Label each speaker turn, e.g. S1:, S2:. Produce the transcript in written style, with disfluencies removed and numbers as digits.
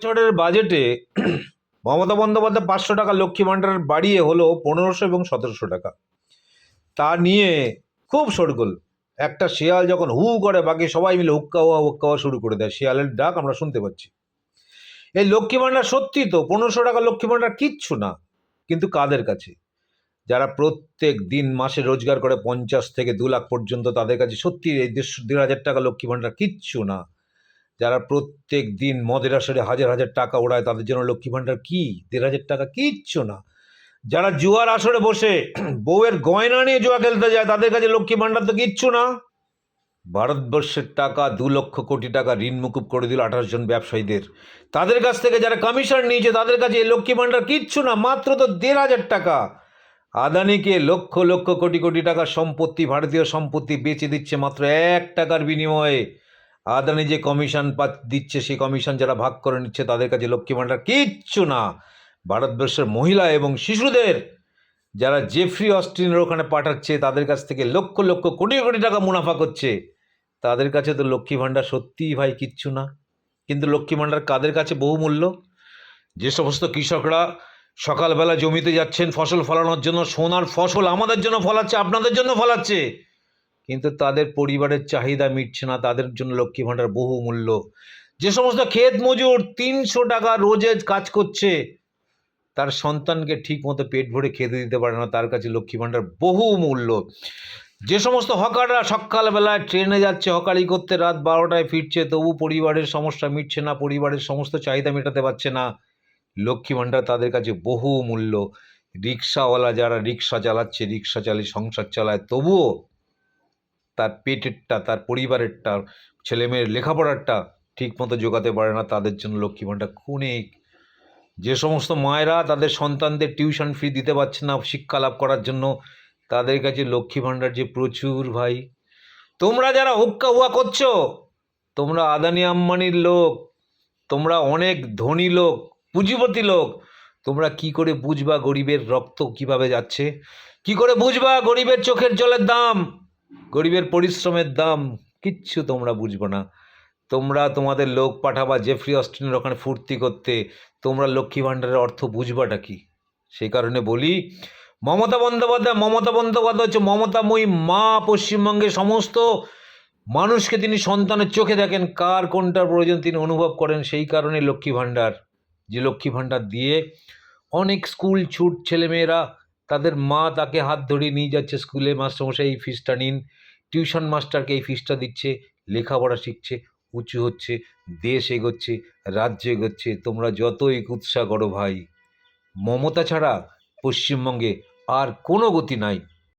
S1: বছরের বাজেটে মমতা বন্দ্যোপাধ্যায় 500 টাকা লক্ষ্মী ভাণ্ডার বাড়িয়ে হলো 1500 এবং 1700 টাকা। তা নিয়ে খুব শোরগোল। একটা শিয়াল যখন হু করে বাকি সবাই মিলে হুক্কা হওয়া শুরু করে দেয়। শিয়ালের ডাক আমরা শুনতে পাচ্ছি। এই লক্ষ্মী ভাণ্ডার সত্যি তো 1500 টাকা লক্ষ্মী ভাণ্ডার কিচ্ছু না, কিন্তু কাদের কাছে? যারা প্রত্যেক দিন মাসে রোজগার করে 50 থেকে 2 লাখ পর্যন্ত, তাদের কাছে সত্যি এই 1,500 টাকা লক্ষ্মী ভাণ্ডার কিচ্ছু না। যারা প্রত্যেক দিন মদের আসরে হাজার হাজার টাকা ওড়ায়, তাদের জন্য লক্ষ্মী ভাণ্ডার কি 1,500 টাকা কিচ্ছু না। যারা জুয়ার আসরে বসে বউয়ের গয়না নিয়ে জুয়া খেলতে যায়, তাদের কাছে লক্ষ্মী ভাণ্ডার তো কিচ্ছু না। ভারতবর্ষের টাকা 2 লক্ষ কোটি টাকা ঋণ মুকুব করে দিল 28 জন ব্যবসায়ীদের। তাদের কাছ থেকে যারা কমিশন নিয়েছে, তাদের কাছে এই লক্ষ্মী ভাণ্ডার কিচ্ছু না, মাত্র তো 1,500 টাকা। আদানিকে লক্ষ লক্ষ কোটি কোটি টাকার সম্পত্তি, ভারতীয় সম্পত্তি বেচে দিচ্ছে মাত্র 1 টাকার বিনিময়ে। আদানি যে কমিশন দিচ্ছে, সেই কমিশন যারা ভাগ করে নিচ্ছে, তাদের কাছে লক্ষ্মী ভাণ্ডার কিচ্ছু না। ভারতবর্ষের মহিলা এবং শিশুদের যারা জেফ্রি অস্টিনের ওখানে পাঠাচ্ছে, তাদের কাছ থেকে লক্ষ লক্ষ কোটি কোটি টাকা মুনাফা করছে, তাদের কাছে তো লক্ষ্মী ভাণ্ডার সত্যিই ভাই কিচ্ছু না। কিন্তু লক্ষ্মী ভাণ্ডার কাদের কাছে বহুমূল্য? যে সমস্ত কৃষকরা সকালবেলা জমিতে যাচ্ছেন ফসল ফলানোর জন্য, সোনার ফসল আমাদের জন্য ফলাচ্ছে, আপনাদের জন্য ফলাচ্ছে, কিন্তু তাদের পরিবারের চাহিদা মিটছে না, তাদের জন্য লক্ষ্মী ভাণ্ডার বহুমূল্য। যে সমস্ত ক্ষেত মজুর 300 টাকা রোজে কাজ করছে, তার সন্তানকে ঠিক মতো পেট ভরে খেতে দিতে পারে না, তার কাছে লক্ষ্মী ভাণ্ডার বহুমূল্য। যে সমস্ত হকাররা সকালবেলায় ট্রেনে যাচ্ছে হকারি করতে, রাত 12টায় ফিরছে, তবু পরিবারের সমস্যা মিটছে না, পরিবারের সমস্ত চাহিদা মেটাতে পারছে না, লক্ষ্মী ভাণ্ডার তাদের কাছে বহুমূল্য। রিক্সাওয়ালা যারা রিক্সা চালাচ্ছে, রিক্সা চালিয়ে সংসার চালায়, তবুও তার পেটেরটা, তার পরিবারেরটা, ছেলেমেয়ের লেখাপড়ারটা ঠিক মতো জোগাতে পারে না, তাদের জন্য লক্ষ্মী ভাণ্ডার অনেক। যে সমস্ত মায়েরা তাদের সন্তানদের টিউশন ফি দিতে পারছে না শিক্ষা লাভ করার জন্য, তাদের কাছে লক্ষ্মী ভাণ্ডার যে প্রচুর ভাই। তোমরা যারা হুক্কা হুয়া করছো, তোমরা আদানি আম্বানির লোক, তোমরা অনেক ধনী লোক, পুঁজিপতি লোক, তোমরা কি করে বুঝবা গরিবের রক্ত কিভাবে যাচ্ছে? কি করে বুঝবা গরিবের চোখের জলের দাম, গরিবের পরিশ্রমের দাম? কিচ্ছু তোমরা বুঝবো না। তোমরা তোমাদের লোক পাঠাবা জেফ্রি অস্টিনের ওখানে ফুর্তি করতে, তোমরা লক্ষ্মী ভাণ্ডারের অর্থ বুঝবাটা কি? সেই কারণে বলি, মমতা বন্দ্যোপাধ্যায় হচ্ছে মমতাময়ী মা। পশ্চিমবঙ্গের সমস্ত মানুষকে তিনি সন্তানের চোখে দেখেন, কার কোনটার প্রয়োজন তিনি অনুভব করেন। সেই কারণে লক্ষ্মী ভাণ্ডার, যে লক্ষ্মী ভাণ্ডার দিয়ে অনেক স্কুল ছুট ছেলেমেয়েরা, তাদের মা তাকে হাত ধরিয়ে নিয়ে যাচ্ছে স্কুলে, মাস্টারমশাই এই ফিসটা নিন, টিউশন মাস্টারকে এই ফিসটা দিচ্ছে, লেখাপড়া শিখছে, উঁচু হচ্ছে, দেশ এগোচ্ছে, রাজ্য এগোচ্ছে। তোমরা যতই কুৎসা করো ভাই, মমতা ছাড়া পশ্চিমবঙ্গে আর কোনো গতি নাই।